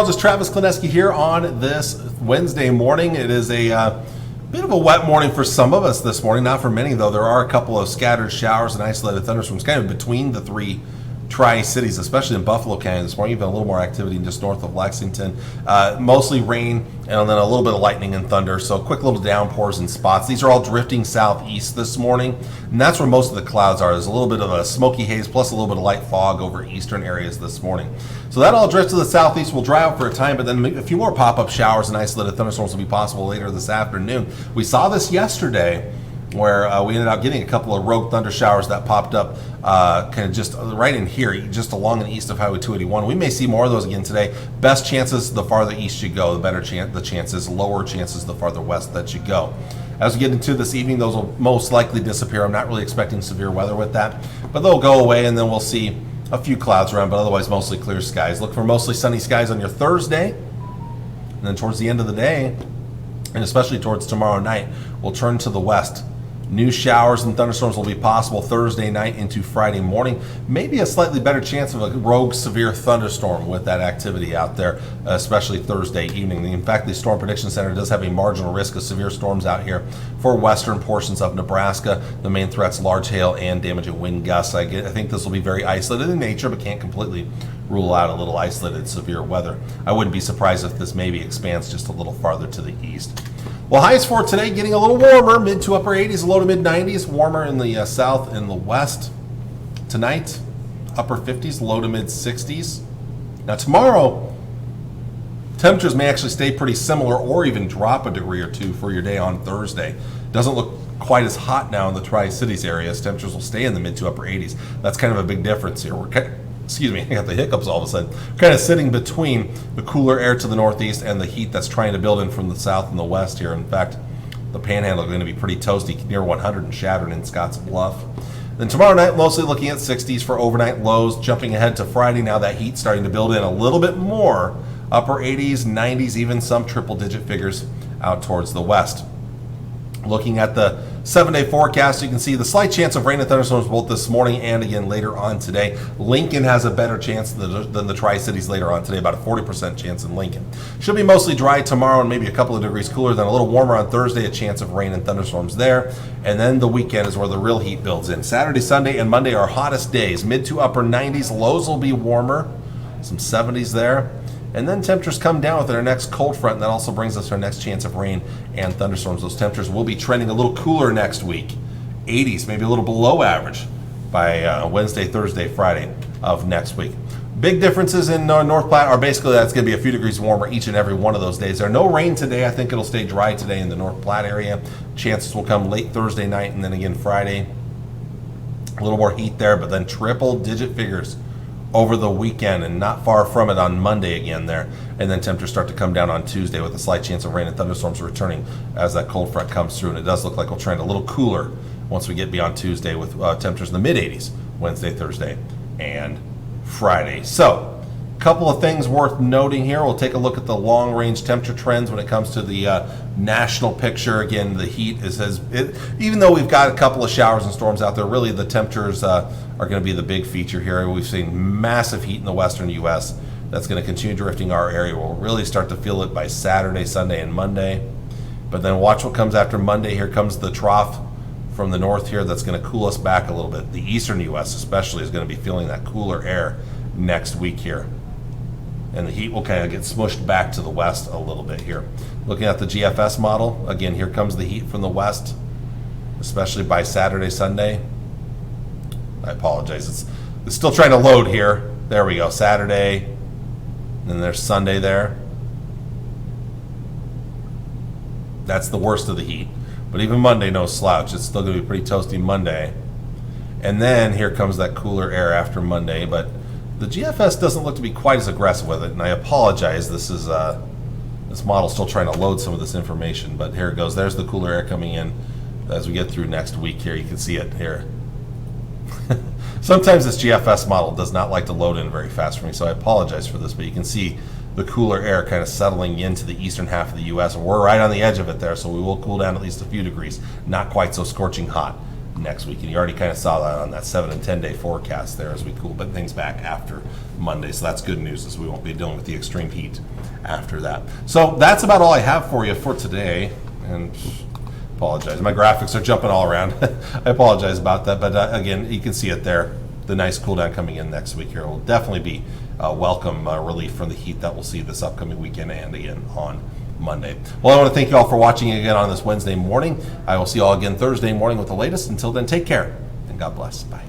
Just Travis Klineski here on this Wednesday morning. It is a bit of a wet morning for some of us this morning, not for many though. There are a couple of scattered showers and isolated thunderstorms kind of between the three Tri-Cities, especially in Buffalo County this morning. Even a little more activity just north of Lexington. Mostly rain and then a little bit of lightning and thunder, so quick little downpours in spots. These are all drifting southeast this morning, and that's where most of the clouds are. There's a little bit of a smoky haze plus a little bit of light fog over eastern areas this morning. So that all drifts to the southeast, will dry out for a time, but then a few more pop-up showers and isolated thunderstorms will be possible later this afternoon. We saw this yesterday where we ended up getting a couple of rogue thunder showers that popped up kind of just right in here, just along and east of Highway 281. We may see more of those again today. Best chances the farther east you go, the better the chances, lower chances the farther west that you go. As we get into this evening, those will most likely disappear. I'm not really expecting severe weather with that, but they'll go away and then we'll see a few clouds around, but otherwise mostly clear skies. Look for mostly sunny skies on your Thursday, and then towards the end of the day, and especially towards tomorrow night, we'll turn to the west. New showers and thunderstorms will be possible Thursday night into Friday morning. Maybe a slightly better chance of a rogue severe thunderstorm with that activity out there, especially Thursday evening. In fact, the Storm Prediction Center does have a marginal risk of severe storms out here for western portions of Nebraska. The main threats, large hail and damaging wind gusts. I think this will be very isolated in nature, but can't completely rule out a little isolated severe weather. I wouldn't be surprised if this maybe expands just a little farther to the east. Well, highs for today getting a little warmer, mid to upper 80s, low to mid 90s, warmer in the south and the west. Tonight, upper 50s, low to mid 60s. Now tomorrow, temperatures may actually stay pretty similar or even drop a degree or two for your day on Thursday. Doesn't look quite as hot now in the Tri-Cities areas. Temperatures will stay in the mid to upper 80s. That's kind of a big difference here. Excuse me, I got the hiccups all of a sudden. Kind of sitting between the cooler air to the northeast and the heat that's trying to build in from the south and the west here. In fact, the panhandle is going to be pretty toasty, near 100 and Shattered in Scotts Bluff. Then tomorrow night, mostly looking at 60s for overnight lows. Jumping ahead to Friday, now that heat starting to build in a little bit more. Upper 80s, 90s, even some triple-digit figures out towards the west. Looking at the 7-day forecast, you can see the slight chance of rain and thunderstorms both this morning and again later on today. Lincoln has a better chance than the Tri-Cities later on today, about a 40% chance in Lincoln. Should be mostly dry tomorrow and maybe a couple of degrees cooler, then a little warmer on Thursday, a chance of rain and thunderstorms there. And then the weekend is where the real heat builds in. Saturday, Sunday, and Monday are hottest days. Mid to upper 90s, lows will be warmer, some 70s there. And then temperatures come down with our next cold front, and that also brings us our next chance of rain and thunderstorms. Those temperatures will be trending a little cooler next week. 80s, maybe a little below average by Wednesday, Thursday, Friday of next week. Big differences in North Platte are basically that's going to be a few degrees warmer each and every one of those days. There's no rain today. I think it'll stay dry today in the North Platte area. Chances will come late Thursday night and then again Friday. A little more heat there, but then triple-digit figures over the weekend and not far from it on Monday again there. And then temperatures start to come down on Tuesday with a slight chance of rain and thunderstorms returning as that cold front comes through. And it does look like we'll trend a little cooler once we get beyond Tuesday with temperatures in the mid-80s Wednesday, Thursday, and Friday. So a couple of things worth noting here. We'll take a look at the long-range temperature trends when it comes to the national picture. Again, the heat even though we've got a couple of showers and storms out there, really the temperatures are going to be the big feature here. We've seen massive heat in the western U.S. That's going to continue drifting our area. We'll really start to feel it by Saturday, Sunday, and Monday. But then watch what comes after Monday. Here comes the trough from the north here that's going to cool us back a little bit. The eastern U.S. especially is going to be feeling that cooler air next week here. And the heat will kind of get smushed back to the west a little bit here. Looking at the GFS model, again, here comes the heat from the west, especially by Saturday, Sunday. I apologize. It's still trying to load here. There we go. Saturday, and then there's Sunday there. That's the worst of the heat. But even Monday, no slouch. It's still going to be pretty toasty Monday. And then here comes that cooler air after Monday. But the GFS doesn't look to be quite as aggressive with it. And I apologize. This model's still trying to load some of this information. But here it goes. There's the cooler air coming in as we get through next week here. You can see it here. Sometimes this GFS model does not like to load in very fast for me, so I apologize for this, but you can see the cooler air kind of settling into the eastern half of the U.S., and we're right on the edge of it there, so we will cool down at least a few degrees. Not quite so scorching hot next week. And you already kind of saw that on that 7 and 10 day forecast there as we cool things back after Monday. So that's good news, as we won't be dealing with the extreme heat after that. So that's about all I have for you for today. And apologize, my graphics are jumping all around. I apologize about that, but again, you can see it there. The nice cool down coming in next week here will definitely be welcome relief from the heat that we'll see this upcoming weekend and again on Monday. Well, I want to thank you all for watching again on this Wednesday morning. I will see you all again Thursday morning with the latest. Until then, take care and God bless. Bye.